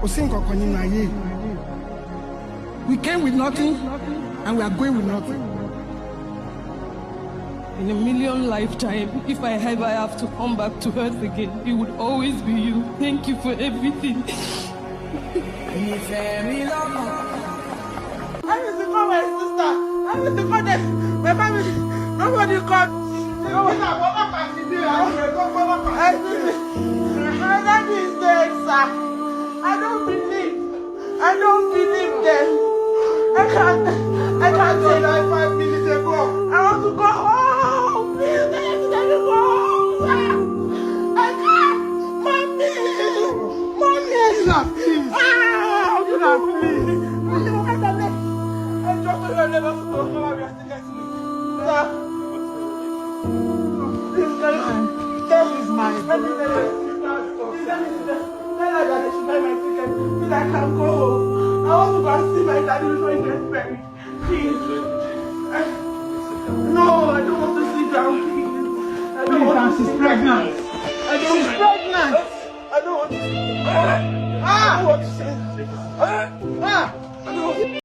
We came with nothing, and we are going with nothing. In a million lifetimes, if I ever have to come back to Earth again, it would always be you. Thank you for everything. I need to call my sister. I need to call them. My family. Nobody called. I don't believe them. I can't say that 5 minutes ago. I want to go home. Please let me go home. I can't. Mommy. Please. I just don't never to go home. We are still getting it. Please, tell is mine. Tell her that she buy my ticket. Please, I can go home. I want to go and see my daddy before he gets buried. Please. No, I don't want to sit down. Please. I don't want to. She's pregnant. I don't want to. I don't want to.